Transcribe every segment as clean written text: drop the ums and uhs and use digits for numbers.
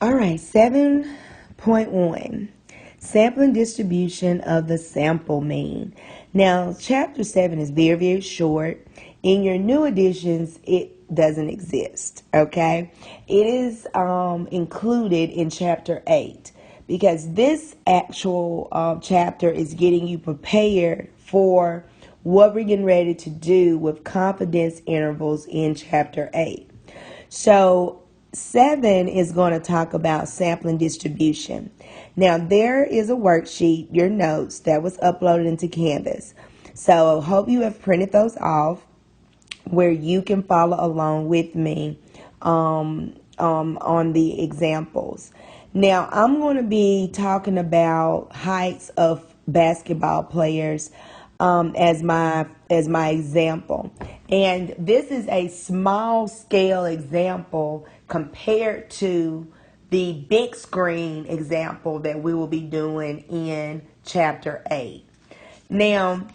All right, 7.1, sampling distribution of the sample mean. Now, chapter 7 is very, very short. In your new editions, it doesn't exist, okay? It is included in chapter 8 because this actual chapter is getting you prepared for what we're getting ready to do with confidence intervals in chapter 8. So 7 is going to talk about sampling distribution. Now, there is a worksheet, your notes, that was uploaded into Canvas. So I hope you have printed those off where you can follow along with me on the examples. Now, I'm going to be talking about heights of basketball players as my example, and this is a small scale example compared to the big screen example that we will be doing in chapter 8. Now,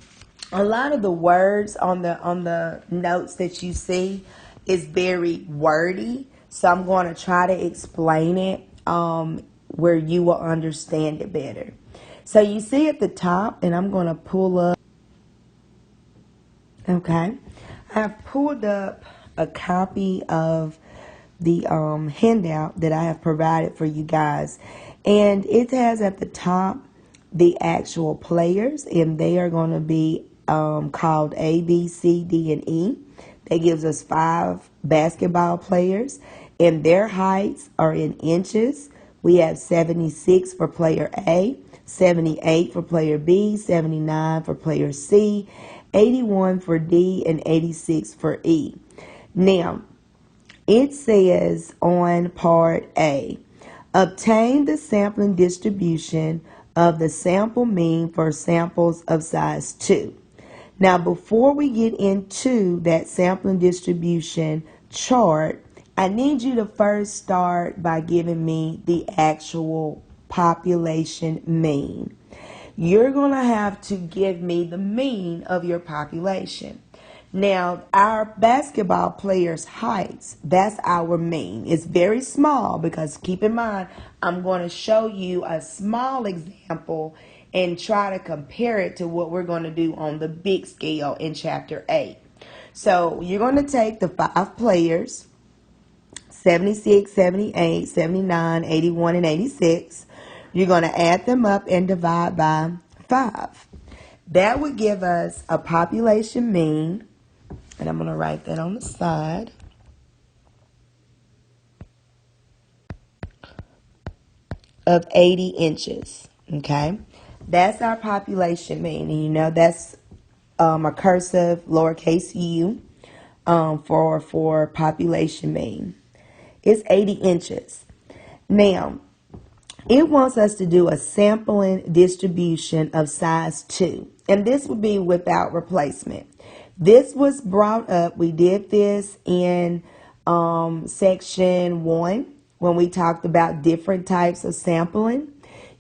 a lot of the words on the notes that you see is very wordy, so I'm going to try to explain it where you will understand it better. So you see at the top, and I'm going to pull up. Okay, I've pulled up a copy of the handout that I have provided for you guys, and it has at the top the actual players, and they are going to be called A, B, C, D, and E. That gives us 5 basketball players, and their heights are in inches. We have 76 for player A, 78 for player B, 79 for player C, 81 for D, and 86 for E. Now, it says on part A, obtain the sampling distribution of the sample mean for samples of size 2. Now, before we get into that sampling distribution chart, I need you to first start by giving me the actual population mean. You're going to have to give me the mean of your population. Now, our basketball players' heights, that's our mean. It's very small because keep in mind, I'm going to show you a small example and try to compare it to what we're going to do on the big scale in chapter 8. So you're going to take the 5 players, 76, 78, 79, 81, and 86. You're going to add them up and divide by 5. That would give us a population mean, and I'm going to write that on the side, of 80 inches. Okay? That's our population mean. And you know that's a cursive lowercase u for population mean. It's 80 inches. Now, it wants us to do a sampling distribution of size 2. And this would be without replacement. This was brought up. We did this in section 1 when we talked about different types of sampling.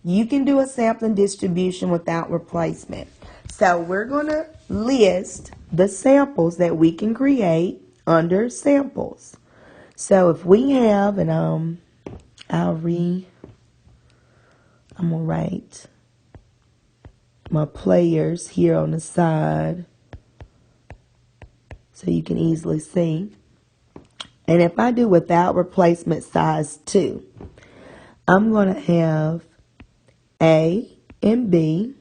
You can do a sampling distribution without replacement. So we're going to list the samples that we can create under samples. So if we have, and I'm going to write my players here on the side so you can easily see. And if I do without replacement size 2, I'm going to have A and B,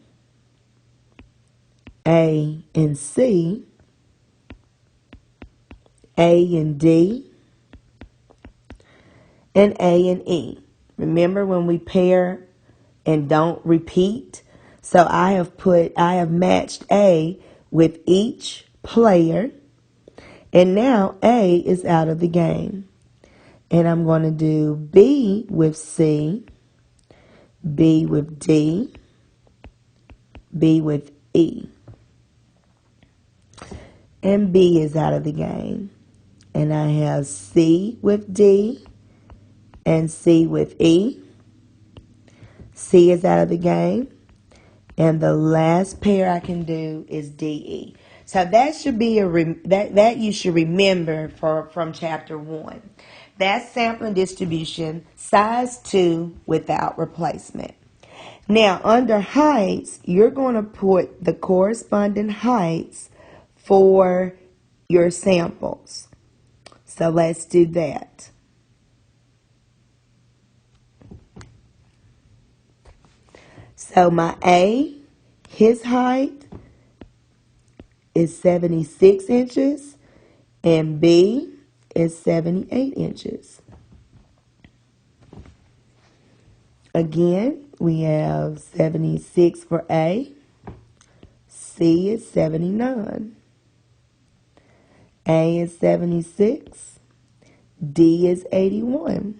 A and C, A and D, and A and E. Remember when we pair and don't repeat? So I have matched A with each player, and now A is out of the game. And I'm going to do B with C, B with D, B with E. And B is out of the game. And I have C with D and C with E. C is out of the game. And the last pair I can do is DE. So that should be that you should remember from chapter 1. That's sampling distribution, size 2 without replacement. Now, under heights, you're going to put the corresponding heights for your samples. So let's do that. So my A, his height is 76 inches, and B is 78 inches. Again, we have 76 for A. C is 79. A is 76. D is 81.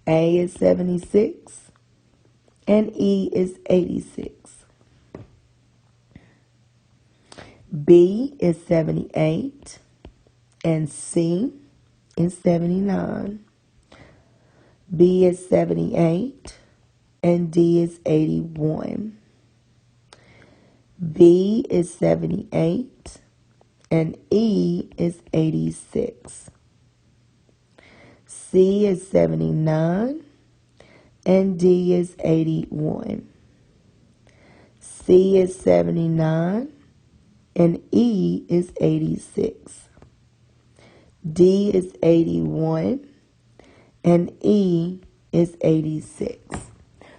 A is 76. And E is 86. B is 78. And C is 79. B is 78. And D is 81. B is 78. And E is 86. C is 79. And D is 81. C is 79. And E is 86. D is 81. And E is 86.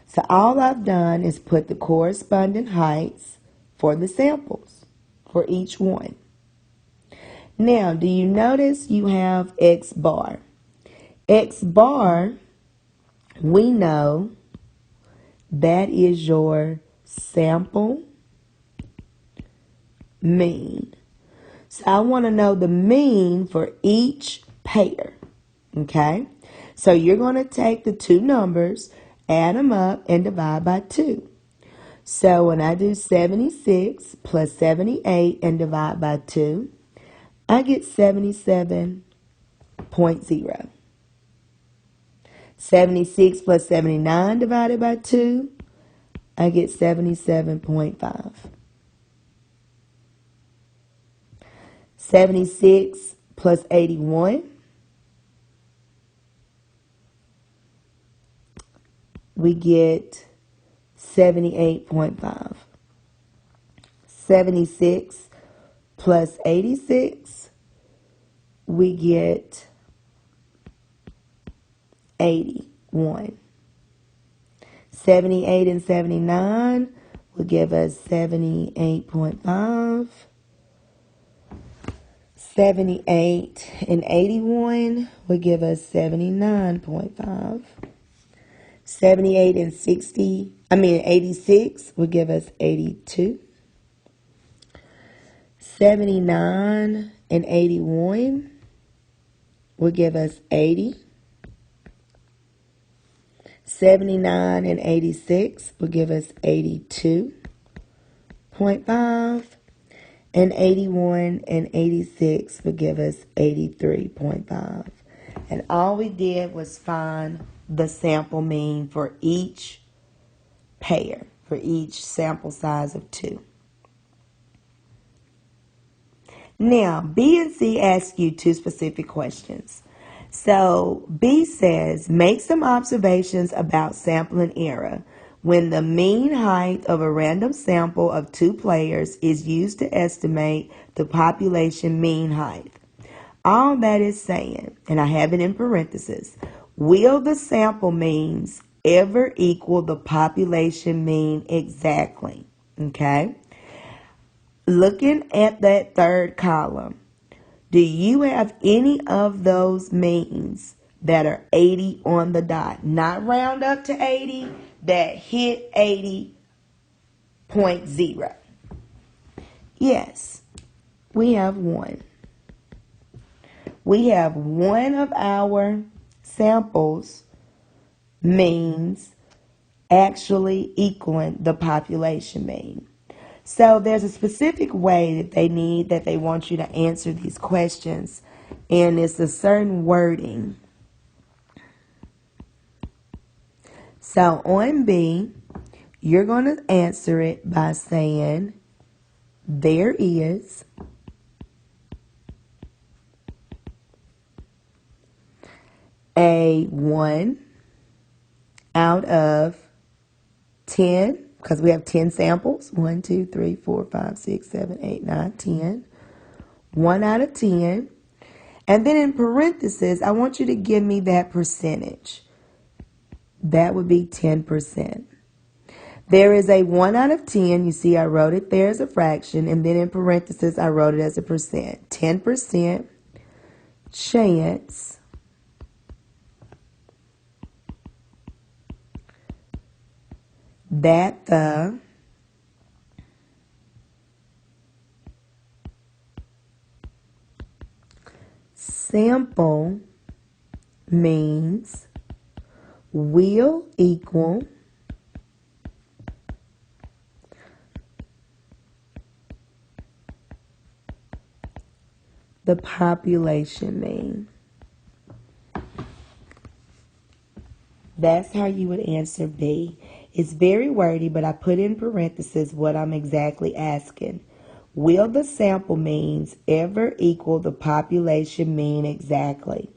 So all I've done is put the corresponding heights for the samples for each one. Now, do you notice you have X bar? X bar, we know that is your sample mean. So I want to know the mean for each pair. Okay? So you're going to take the two numbers, add them up, and divide by 2. So when I do 76 plus 78 and divide by 2, I get 77.0. 76 plus 79 divided by 2, I get 77.5. 76 plus 81, we get 78.5. 76 plus 86, we get 81. 78 and 79 will give us 78.5. 78 and 81 will give us 79.5. 78 and 86 will give us 82. 79 and 81 will give us 80. 79 and 86 will give us 82.5. And 81 and 86 will give us 83.5. And all we did was find the sample mean for each pair, for each sample size of 2. Now, B and C ask you 2 specific questions. So, B says, make some observations about sampling error when the mean height of a random sample of 2 players is used to estimate the population mean height. All that is saying, and I have it in parentheses, will the sample means ever equal the population mean exactly? Okay? Looking at that third column, do you have any of those means that are 80 on the dot? Not round up to 80, that hit 80.0. Yes, we have one. We have one of our samples means actually equaling the population mean. So there's a specific way that they want you to answer these questions, and it's a certain wording. So on B, you're going to answer it by saying, there is a 1 out of 10, because we have 10 samples. 1, 2, 3, 4, 5, 6, 7, 8, 9, 10. 1 out of 10. And then in parentheses, I want you to give me that percentage. That would be 10%. There is a 1 out of 10. You see I wrote it there as a fraction. And then in parentheses, I wrote it as a percent. 10% chance that the sample means will equal the population mean. That's how you would answer B. It's very wordy, but I put in parentheses what I'm exactly asking. Will the sample means ever equal the population mean exactly?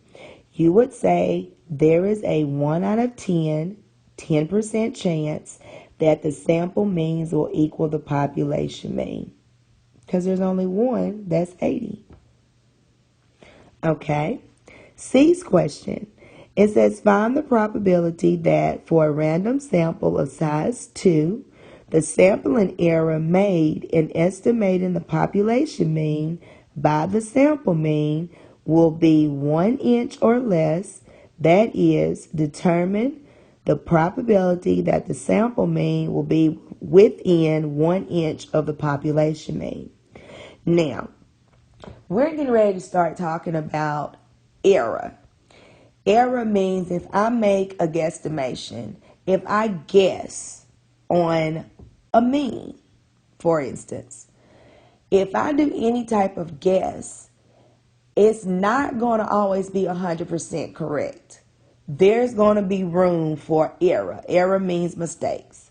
You would say there is a 1 out of 10, 10% chance that the sample means will equal the population mean. Because there's only one, that's 80. Okay. C's question. It says find the probability that for a random sample of size 2, the sampling error made in estimating the population mean by the sample mean will be 1 inch or less. That is, determine the probability that the sample mean will be within 1 inch of the population mean. Now, we're getting ready to start talking about error. Error means if I make a guesstimation, if I guess on a mean, for instance, if I do any type of guess, it's not going to always be 100% correct. There's going to be room for error. Error means mistakes.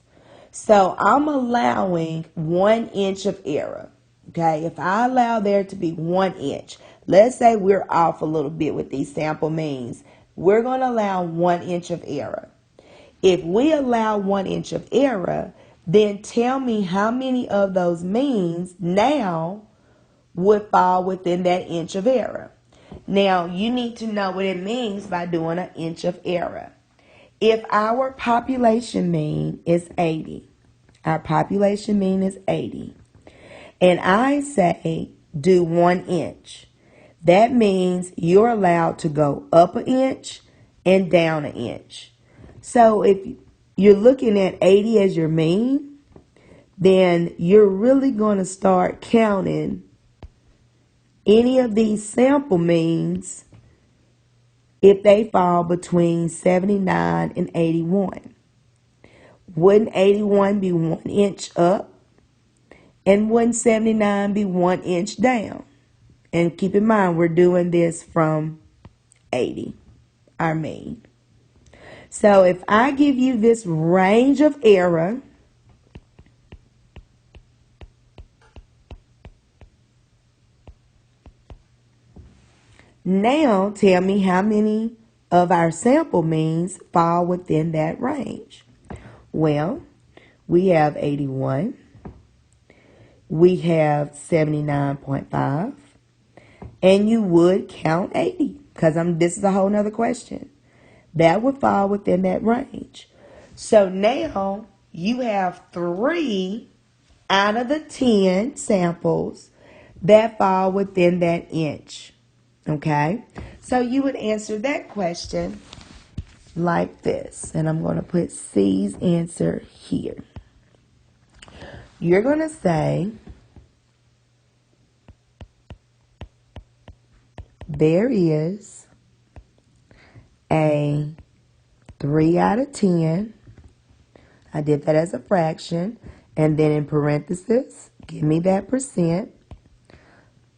So I'm allowing 1 inch of error. Okay, if I allow there to be 1 inch, let's say we're off a little bit with these sample means, we're going to allow 1 inch of error. If we allow 1 inch of error, then tell me how many of those means now would fall within that inch of error. Now, you need to know what it means by doing an inch of error. If our population mean is 80, our population mean is 80, and I say do 1 inch, that means you're allowed to go up an inch and down an inch. So if you're looking at 80 as your mean, then you're really going to start counting any of these sample means if they fall between 79 and 81. Wouldn't 81 be 1 inch up? And wouldn't 79 be 1 inch down? And keep in mind, we're doing this from 80, our mean. So if I give you this range of error, now tell me how many of our sample means fall within that range. Well, we have 81. We have 79.5. And you would count 80, because this is a whole nother question. That would fall within that range. So now you have 3 out of the 10 samples that fall within that inch. Okay? So you would answer that question like this. And I'm going to put C's answer here. You're going to say there is a 3 out of 10. I did that as a fraction. And then in parentheses, give me that percent.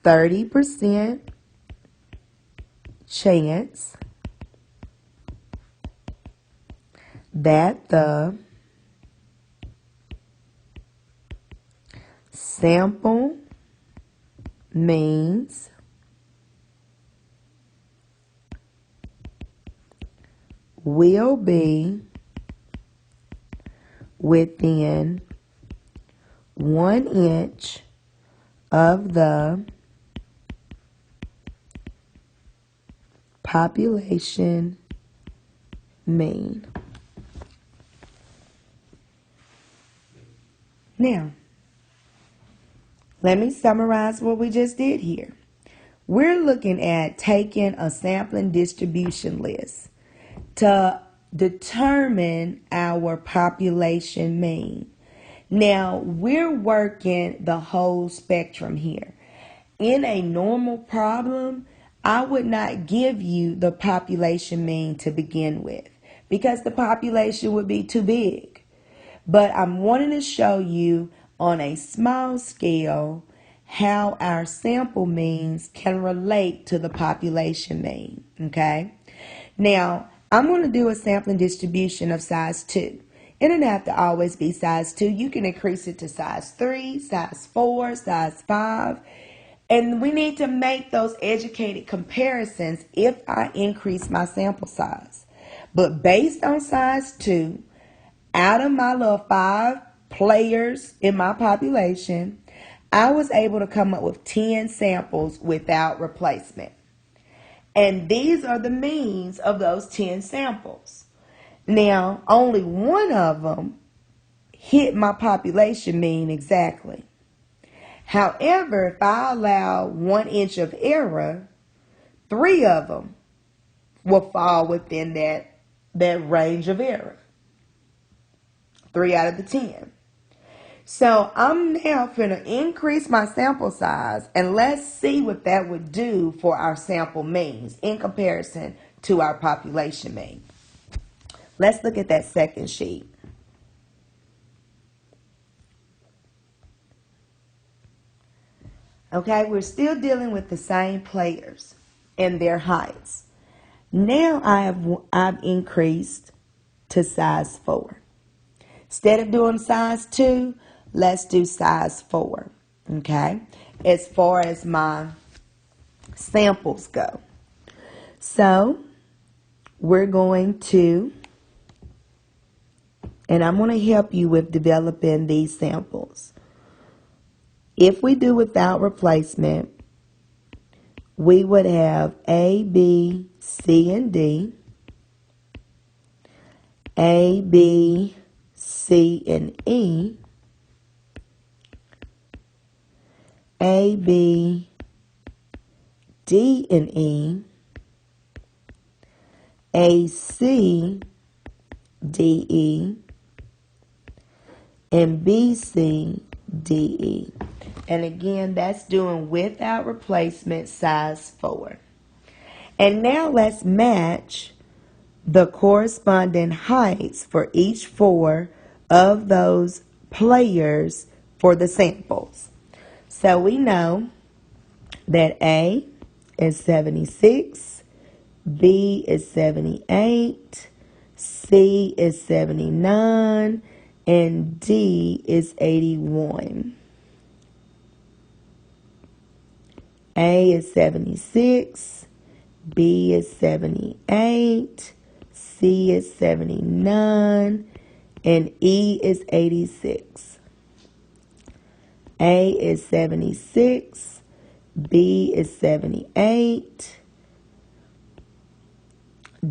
30% chance that the sample means will be within 1 inch of the population mean. Now, let me summarize what we just did here. We're looking at taking a sampling distribution list to determine our population mean. Now, we're working the whole spectrum here. In a normal problem, I would not give you the population mean to begin with because the population would be too big. But I'm wanting to show you on a small scale how our sample means can relate to the population mean, okay? Now, I'm going to do a sampling distribution of size 2. It doesn't have to always be size 2. You can increase it to size 3, size 4, size 5. And we need to make those educated comparisons if I increase my sample size. But based on size 2, out of my little 5 players in my population, I was able to come up with 10 samples without replacement. And these are the means of those 10 samples. Now, only one of them hit my population mean exactly. However, if I allow 1 inch of error, 3 of them will fall within that range of error. 3 out of the 10. So I'm now going to increase my sample size and let's see what that would do for our sample means in comparison to our population mean. Let's look at that second sheet. Okay, we're still dealing with the same players and their heights. Now I've increased to size 4. Instead of doing size 2, let's do size 4, okay, as far as my samples go. So we're going to, and I'm going to help you with developing these samples. If we do without replacement, we would have A, B, C, and D, A, B, C, and E, A, B, D, and E, A, C, D, E, and B, C, D, E. And again, that's doing without replacement size 4. And now let's match the corresponding heights for each 4 of those players for the samples. So we know that A is 76, B is 78, C is 79, and D is 81. A is 76, B is 78, C is 79, and E is 86. A is 76, B is 78,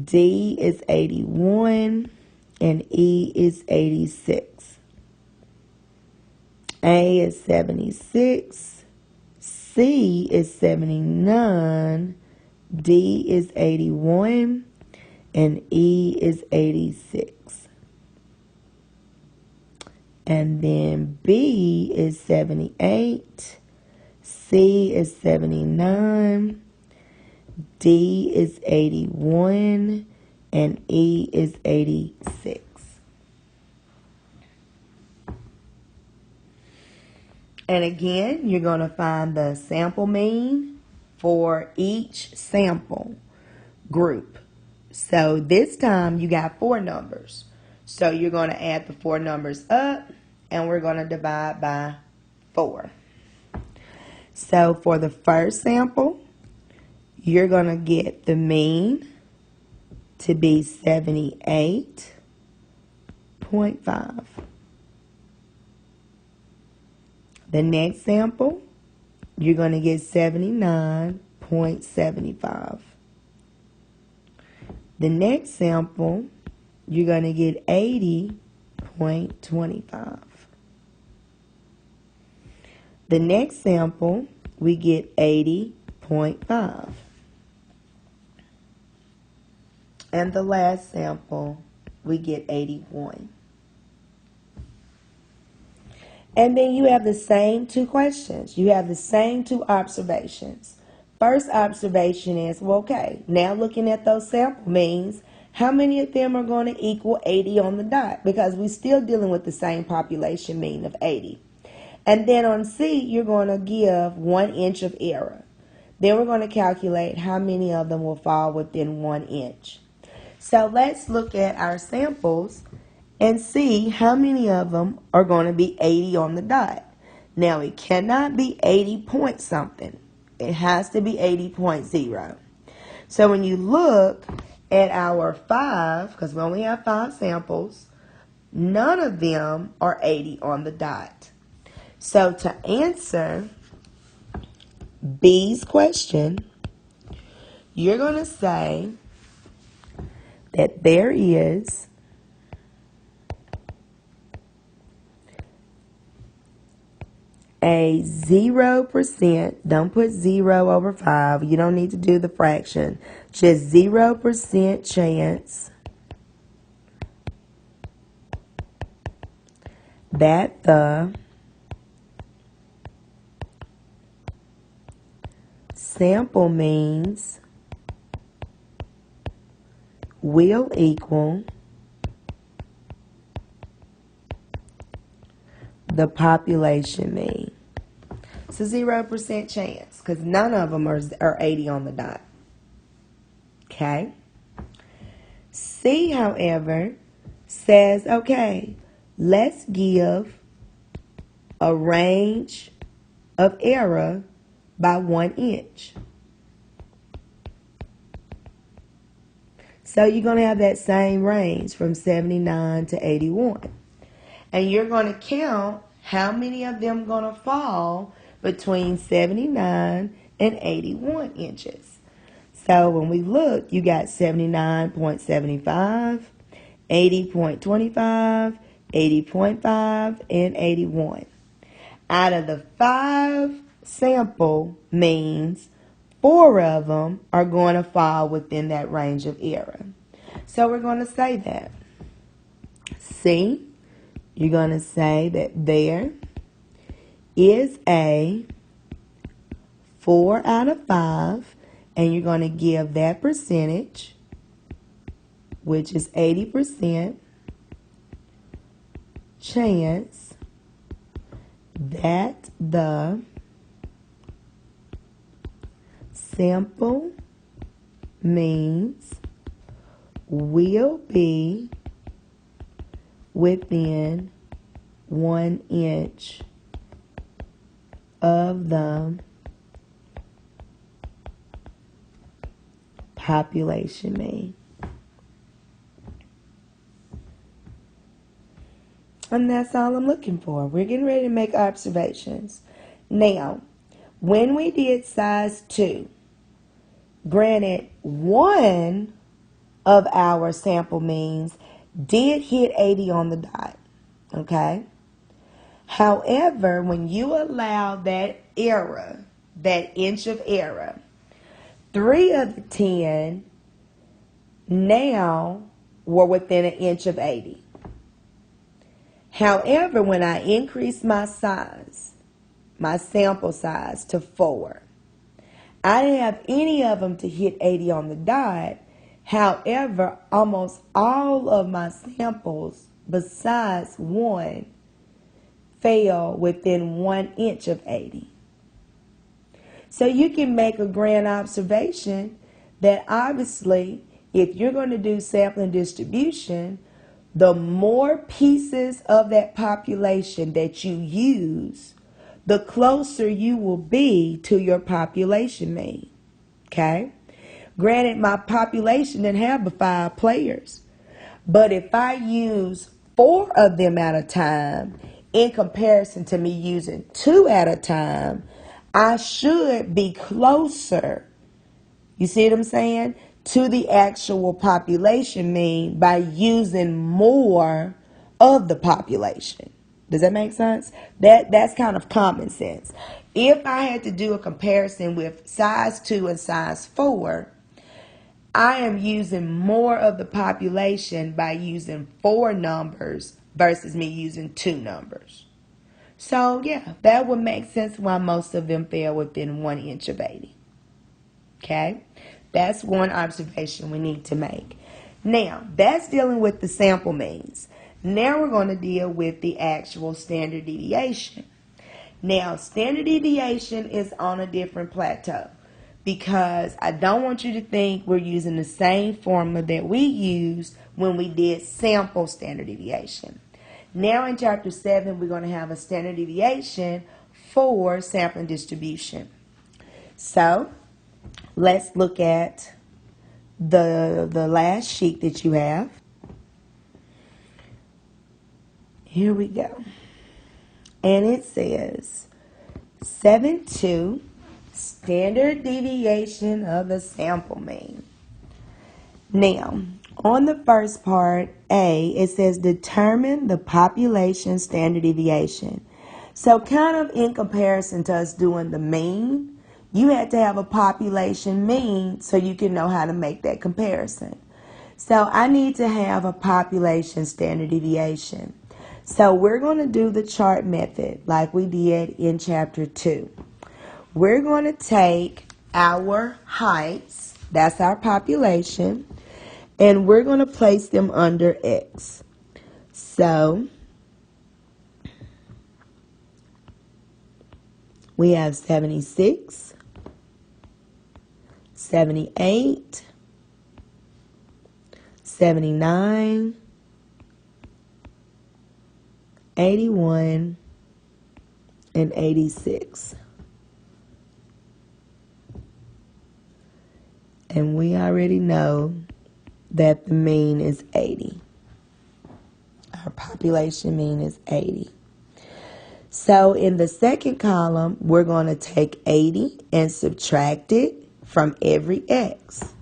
D is 81, and E is 86. A is 76, C is 79, D is 81, and E is 86. And then B is 78, C is 79, D is 81, and E is 86. And again, you're going to find the sample mean for each sample group. So this time you got 4 numbers. So you're going to add the 4 numbers up and we're going to divide by 4. So for the first sample, you're going to get the mean to be 78.5. The next sample, you're going to get 79.75. The next sample, you're going to get 80.25. The next sample, we get 80.5. And the last sample, we get 81. And then you have the same two questions. You have the same two observations. First observation is, well, okay, now looking at those sample means, how many of them are going to equal 80 on the dot? Because we're still dealing with the same population mean of 80. And then on C, you're going to give 1 inch of error. Then we're going to calculate how many of them will fall within 1 inch. So let's look at our samples and see how many of them are going to be 80 on the dot. Now, it cannot be 80 point something. It has to be 80.0. So when you look at our 5, because we only have 5 samples, none of them are 80 on the dot. So to answer B's question, you're going to say that there is a 0%, don't put 0 over 5, you don't need to do the fraction, just 0% chance that the sample means will equal the population mean. It's a 0% chance because none of them are 80 on the dot. Okay? C, however, says, okay, let's give a range of error by 1 inch. So you're going to have that same range from 79 to 81. And you're going to count how many of them going to fall between 79 and 81 inches. So when we look, you got 79.75, 80.25, 80.5, and 81. Out of the 5 sample means, 4 of them are going to fall within that range of error. So we're going to say that. C, you're going to say that there is a 4 out of 5, and you're going to give that percentage, which is 80% chance that the sample means will be within 1 inch of the population mean. And that's all I'm looking for. We're getting ready to make observations. Now, when we did size 2, granted, 1 of our sample means did hit 80 on the dot, okay? However, when you allow that error, that inch of error, 3 of the 10 now were within an inch of 80. However, when I increase my size, my sample size to 4, I didn't have any of them to hit 80 on the dot. However, almost all of my samples, besides 1, fell within 1 inch of 80. So you can make a grand observation that obviously, if you're going to do sampling distribution, the more pieces of that population that you use, the closer you will be to your population mean. Okay? Granted, my population didn't have but 5 players. But if I use 4 of them at a time, in comparison to me using 2 at a time, I should be closer, you see what I'm saying, to the actual population mean by using more of the population. Does that make sense? That's kind of common sense. If I had to do a comparison with size 2 and size 4, I am using more of the population by using 4 numbers versus me using 2 numbers. So yeah, that would make sense why most of them fell within 1 inch of 80. Okay? That's one observation we need to make. Now, that's dealing with the sample means. Now we're going to deal with the actual standard deviation. Now, standard deviation is on a different plateau because I don't want you to think we're using the same formula that we used when we did sample standard deviation. Now in chapter 7, we're going to have a standard deviation for sampling distribution. So, let's look at the last sheet that you have. Here we go. And it says 7.2 standard deviation of the sample mean. Now, on the first part, A, it says determine the population standard deviation. So kind of in comparison to us doing the mean, you had to have a population mean so you can know how to make that comparison. So I need to have a population standard deviation. So we're going to do the chart method like we did in chapter 2. We're going to take our heights, that's our population, and we're going to place them under X. So we have 76, 78, 79, 81, and 86. And we already know that the mean is 80. Our population mean is 80. So in the second column, we're going to take 80 and subtract it from every X.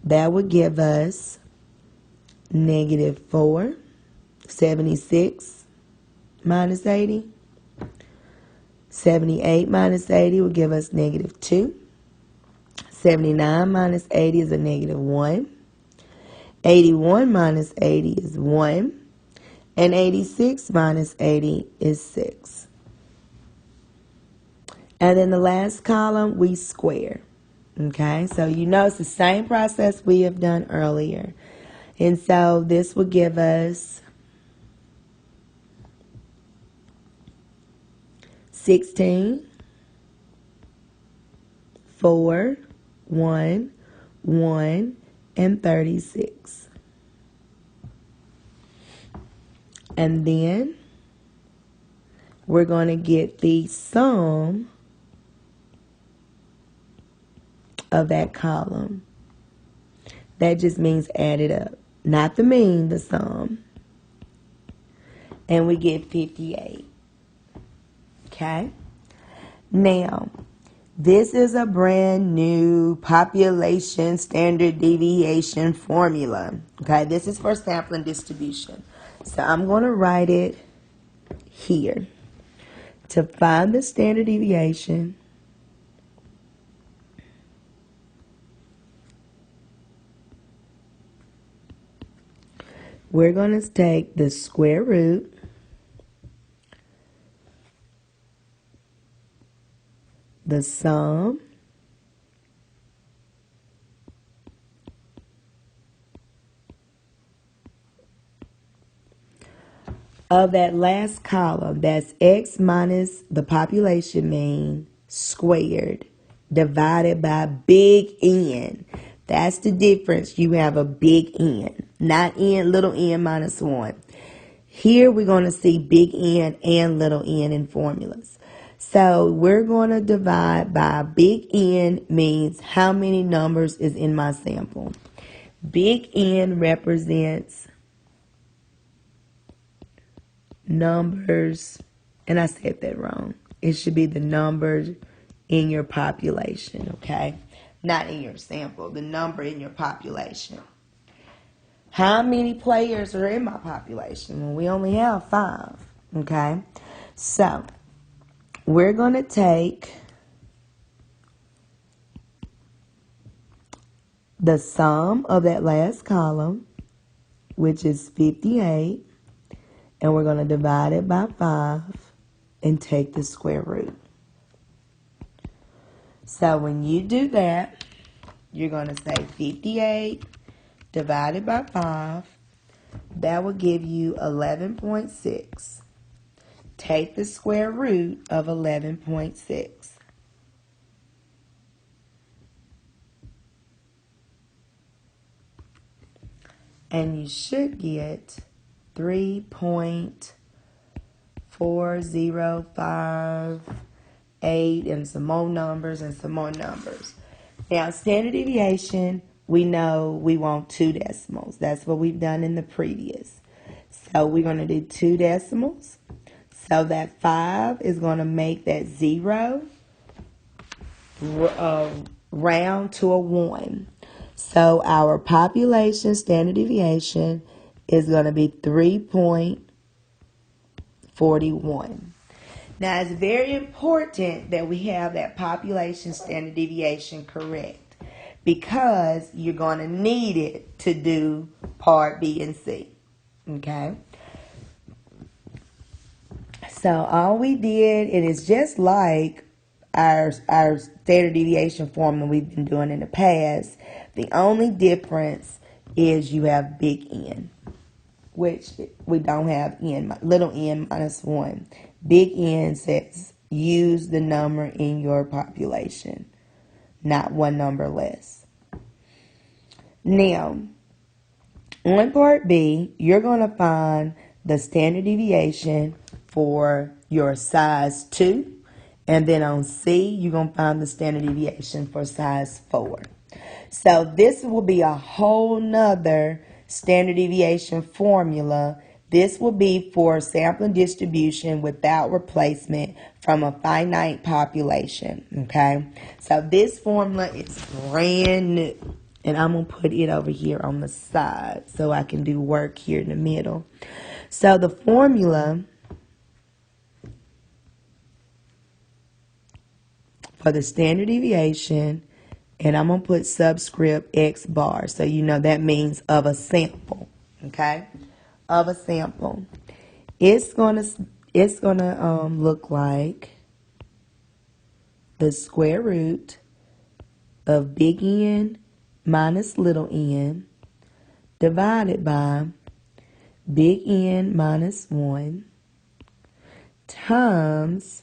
That would give us -4, 76 minus 80. 78 minus 80 will give us -2. 79 minus 80 is a -1. 81 minus 80 is 1. And 86 minus 80 is 6. And then the last column, we square. Okay, so you know it's the same process we have done earlier. And so this will give us 16, 4, 1, 1, and 36. And then we're going to get the sum of that column. That just means add it up. Not the mean, the sum. And we get 58. Okay? Now, this is a brand new population standard deviation formula. Okay? This is for sampling distribution. So I'm going to write it here. To find the standard deviation, we're going to take the square root the sum of that last column, that's X minus the population mean squared divided by big N. That's the difference. You have a big N, not N, little n minus 1. Here we're going to see big N and little n in formulas. So we're going to divide by big N means how many numbers is in my sample. Big N represents numbers, and I said that wrong. It should be the numbers in your population, okay? Not in your sample, the number in your population. How many players are in my population? Well, we only have 5, okay? So we're going to take the sum of that last column, which is 58, and we're going to divide it by 5 and take the square root. So when you do that, you're going to say 58 divided by 5. That will give you 11.6. Take the square root of 11.6. And you should get 3.4058 and some more numbers and some more numbers. Now, standard deviation, we know we want 2 decimals. That's what we've done in the previous. So we're going to do 2 decimals. So that 5 is going to make that 0 round to a 1. So our population standard deviation is going to be 3.41. Now, it's very important that we have that population standard deviation correct, because you're going to need it to do part B and C. Okay? So all we did, it is just like our standard deviation formula we've been doing in the past. The only difference is you have big N, which we don't have N, little n minus 1. Big N says use the number in your population, not one number less. Now, on part B, you're going to find the standard deviation for your size 2. And then on C, you're going to find the standard deviation for size 4. So this will be a whole nother standard deviation formula. This will be for sampling distribution without replacement from a finite population, okay? So this formula is brand new. And I'm going to put it over here on the side so I can do work here in the middle. So the formula for the standard deviation, and I'm going to put subscript X bar, so you know that means of a sample, okay? Of a sample. It's gonna look like the square root of big N minus little n divided by big N minus 1 times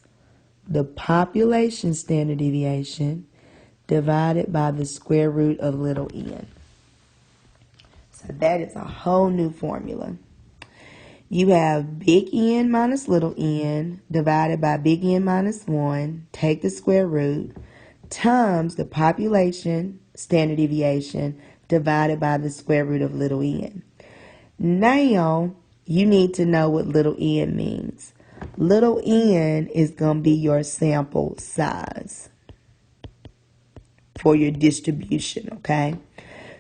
the population standard deviation divided by the square root of little n. So that is a whole new formula. You have big N minus little n divided by big N minus 1, take the square root, times the population standard deviation divided by the square root of little n. Now, you need to know what little n means. Little n is going to be your sample size for your distribution, okay?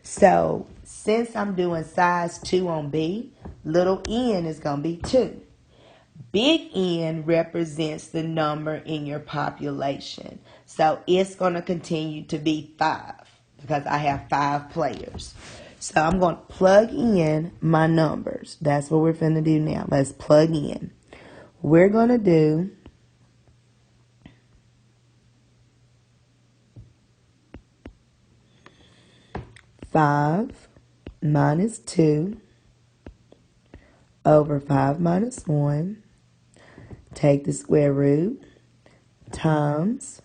So, since I'm doing size 2 on B, little n is going to be 2. Big N represents the number in your population. So, it's going to continue to be 5 because I have 5 players. So, I'm going to plug in my numbers. That's what we're going to do now. Let's plug in. We're going to do 5 minus 2 over 5 minus 1. Take the square root times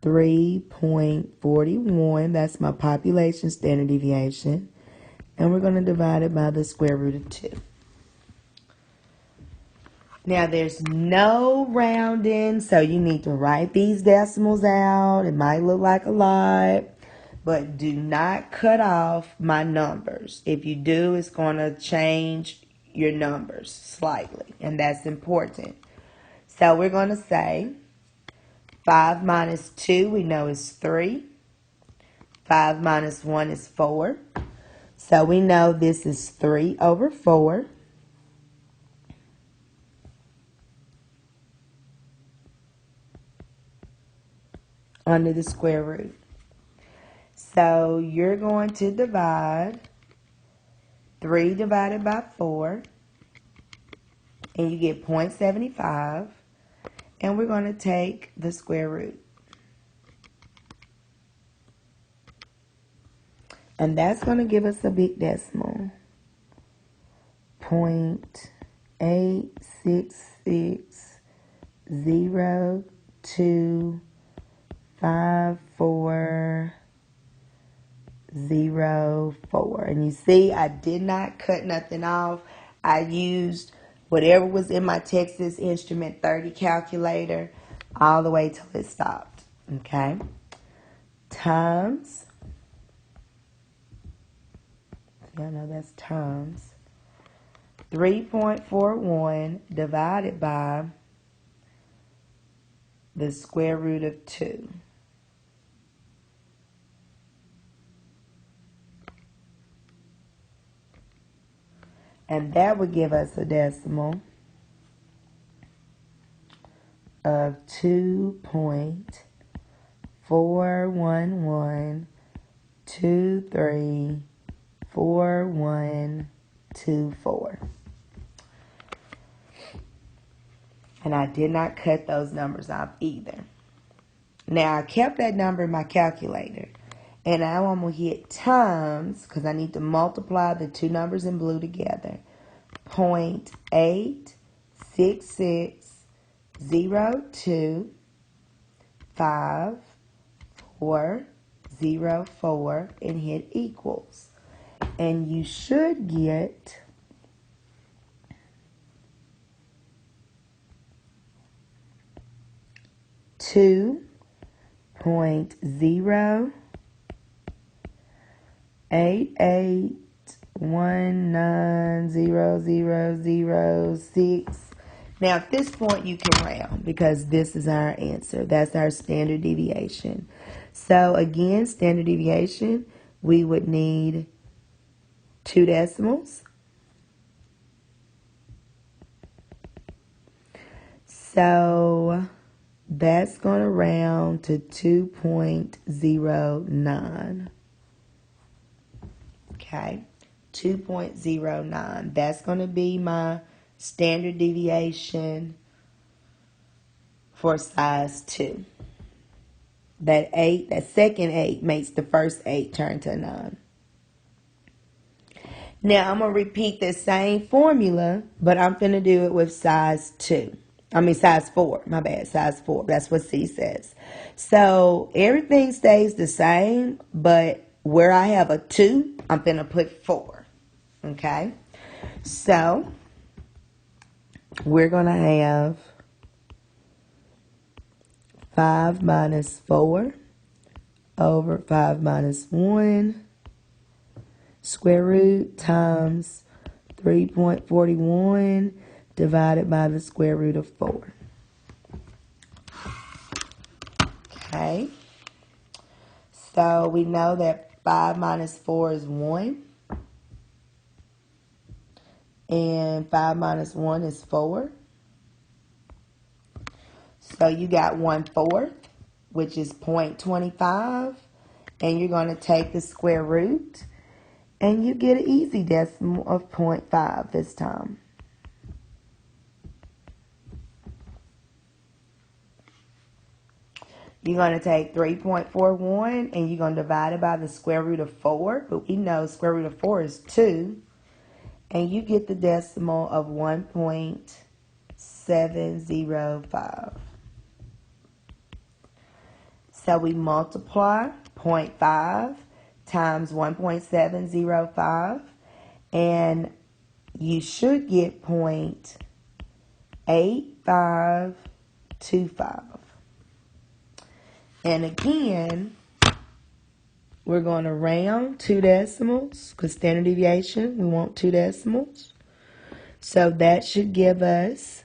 3.41. That's my population standard deviation. And we're going to divide it by the square root of 2. Now, there's no rounding, so you need to write these decimals out. It might look like a lot, but do not cut off my numbers. If you do, it's going to change your numbers slightly, and that's important. So we're going to say 5 minus 2, we know is 3. 5 minus 1 is 4. So we know this is 3 over 4. Under the square root. So you're going to divide 3 divided by 4, and you get 0.75, and we're going to take the square root. And that's going to give us a big decimal. 0.866025404. And you see, I did not cut nothing off. I used whatever was in my Texas Instrument 30 calculator all the way till it stopped. Okay? Times. Y'all know that's times 3.41 divided by the square root of 2. And that would give us a decimal of 2.411234124. And I did not cut those numbers off either. Now I kept that number in my calculator. And now I'm going to hit times, because I need to multiply the two numbers in blue together. 0.866025404 and hit equals. And you should get 2.0881900006. Now at this point you can round because this is our answer. That's our standard deviation. So again, standard deviation, we would need 2 decimals. So that's going to round to 2.09. Okay, 2.09. That's going to be my standard deviation for size 2. That second 8 makes the first 8 turn to 9. Now I'm going to repeat the same formula, but I'm going to do it with size 2. Size 4. My bad, size 4. That's what C says. So everything stays the same, but where I have a 2, I'm going to put 4. Okay? So we're going to have 5 minus 4 over 5 minus 1 square root times 3.41 divided by the square root of 4. Okay. So we know that 5 minus 4 is 1. And 5 minus 1 is 4. So you got 1/4, which is 0.25. And you're going to take the square root. And you get an easy decimal of 0.5 this time. You're going to take 3.41 and you're going to divide it by the square root of 4. But we know square root of 4 is 2. And you get the decimal of 1.705. So we multiply 0.5 times 1.705. And you should get 0.8525. And again, we're going to round 2 decimals because standard deviation, we want 2 decimals. So that should give us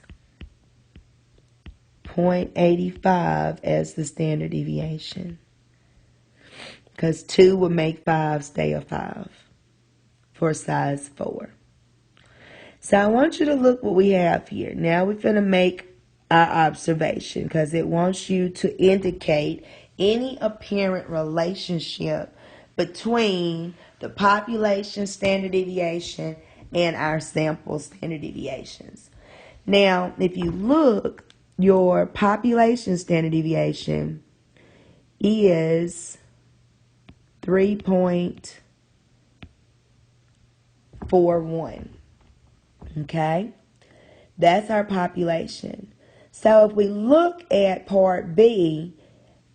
0.85 as the standard deviation. Because 2 would make 5 stay a 5 for size 4. So I want you to look what we have here. Now we're going to make our observation because it wants you to indicate any apparent relationship between the population standard deviation and our sample standard deviations. Now, if you look, your population standard deviation is 3.41. Okay? That's our population. So if we look at part B,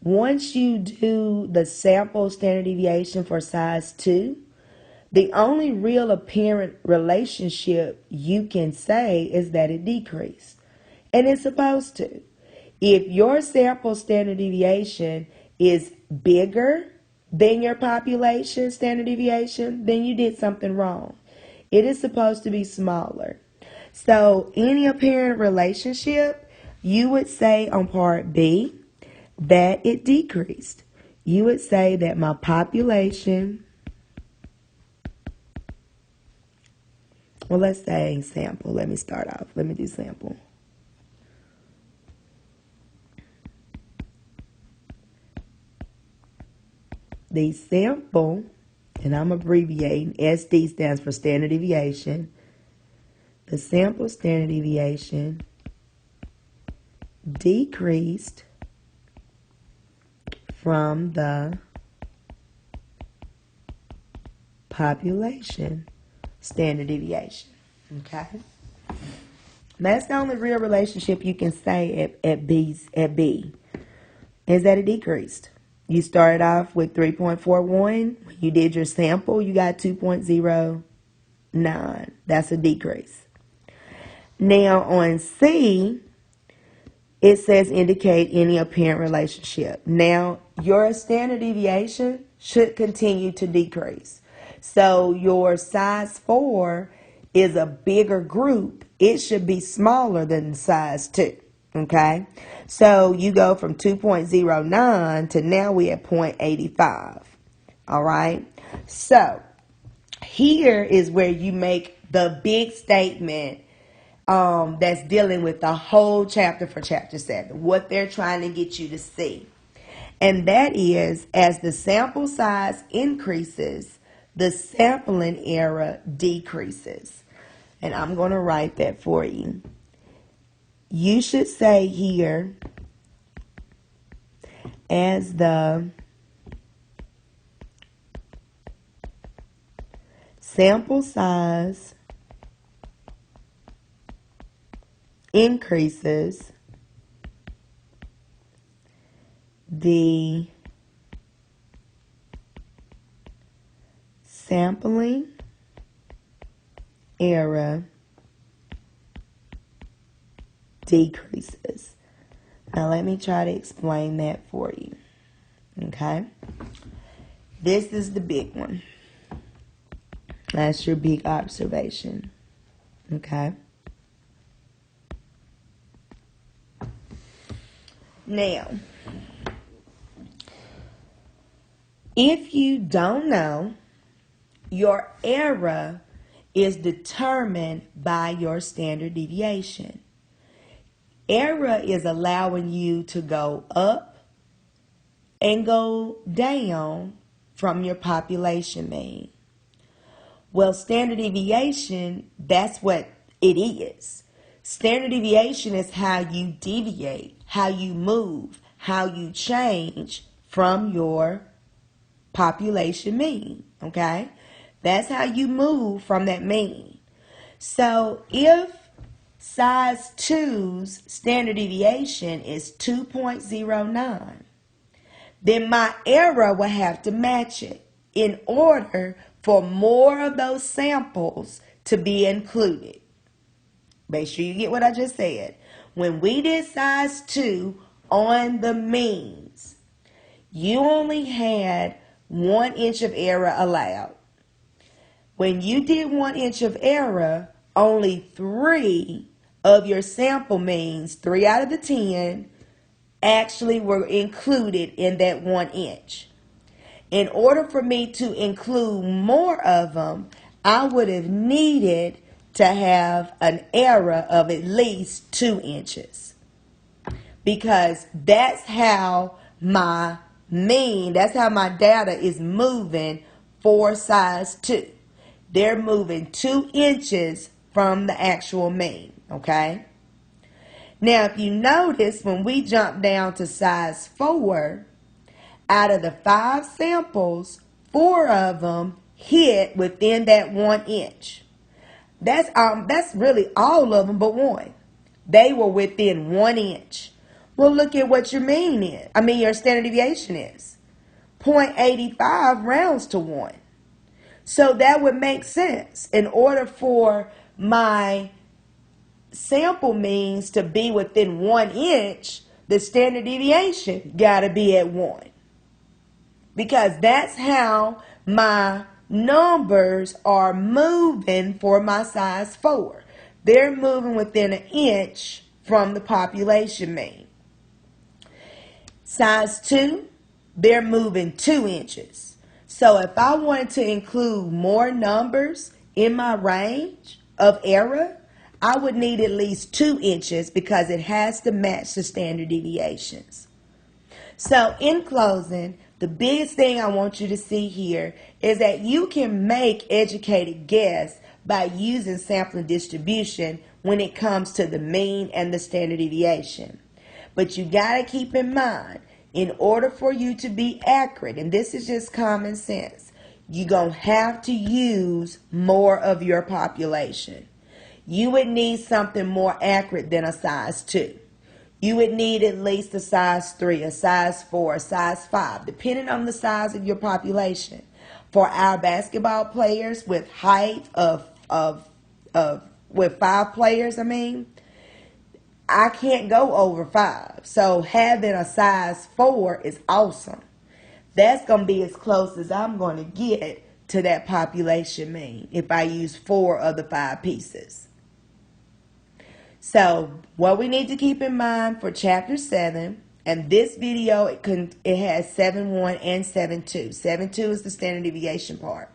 once you do the sample standard deviation for size 2, the only real apparent relationship you can say is that it decreased. And it's supposed to. If your sample standard deviation is bigger than your population standard deviation, then you did something wrong. It is supposed to be smaller. So any apparent relationship, you would say on part B that it decreased. You would say that my population, well, let's say sample. Let me start off. Let me do sample. The sample, and I'm abbreviating, SD stands for standard deviation. The sample standard deviation decreased from the population standard deviation. Okay? That's the only real relationship you can say at B is that it decreased. You started off with 3.41. When you did your sample, you got 2.09. That's a decrease. Now on C, it says indicate any apparent relationship. Now, your standard deviation should continue to decrease. So your size 4 is a bigger group. It should be smaller than size 2. Okay? So you go from 2.09 to now we at 0.85. All right? So here is where you make the big statement that's dealing with the whole chapter for chapter 7, what they're trying to get you to see. And that is, as the sample size increases, the sampling error decreases. And I'm going to write that for you. You should say here, as the sample size increases, the sampling error decreases. Now let me try to explain that for you. Okay? This is the big one. That's your big observation. Okay? Now, if you don't know, your error is determined by your standard deviation. Error is allowing you to go up and go down from your population mean. Well, standard deviation, that's what it is. Standard deviation is how you deviate, how you move, how you change from your population mean, okay? That's how you move from that mean. So if size 2's standard deviation is 2.09, then my error will have to match it in order for more of those samples to be included. Make sure you get what I just said. When we did size 2 on the means, you only had 1 inch of error allowed. When you did 1 inch of error, only 3 of your sample means, 3 out of the 10, actually were included in that 1 inch. In order for me to include more of them, I would have needed to have an error of at least 2 inches. Because that's how my data is moving for size 2. They're moving 2 inches from the actual mean, okay? Now, if you notice, when we jump down to size 4, out of the 5 samples, 4 of them hit within that 1 inch. That's really all of them but 1. They were within 1 inch. Well, look at what your mean is. Your standard deviation is 0.85 rounds to 1. So that would make sense. In order for my sample means to be within 1 inch, the standard deviation got to be at 1. Because that's how my numbers are moving for my size 4. They're moving within 1 inch from the population mean. Size 2, they're moving 2 inches. So if I wanted to include more numbers in my range of error, I would need at least 2 inches because it has to match the standard deviations. So in closing, the biggest thing I want you to see here is that you can make educated guess by using sampling distribution when it comes to the mean and the standard deviation. But you got to keep in mind, in order for you to be accurate, and this is just common sense, you're going to have to use more of your population. You would need something more accurate than a size 2. You would need at least a size 3, a size 4, a size 5, depending on the size of your population. For our basketball players with height with 5 players, I can't go over 5. So having a size 4 is awesome. That's going to be as close as I'm going to get to that population mean if I use 4 of the 5 pieces. So what we need to keep in mind for chapter 7, and this video, it has 7.1 and 7.2. 7.2 is the standard deviation part.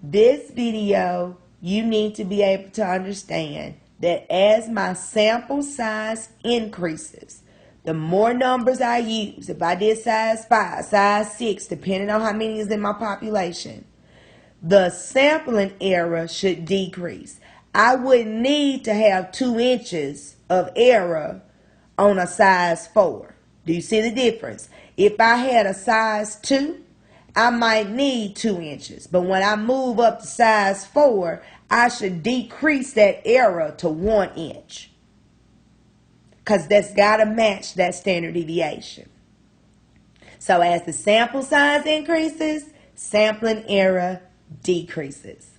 This video, you need to be able to understand that as my sample size increases, the more numbers I use, if I did size 5, size 6, depending on how many is in my population, the sampling error should decrease. I wouldn't need to have 2 inches of error on a size 4. Do you see the difference? If I had a size 2, I might need 2 inches. But when I move up to size 4, I should decrease that error to 1 inch. Because that's got to match that standard deviation. So as the sample size increases, sampling error decreases.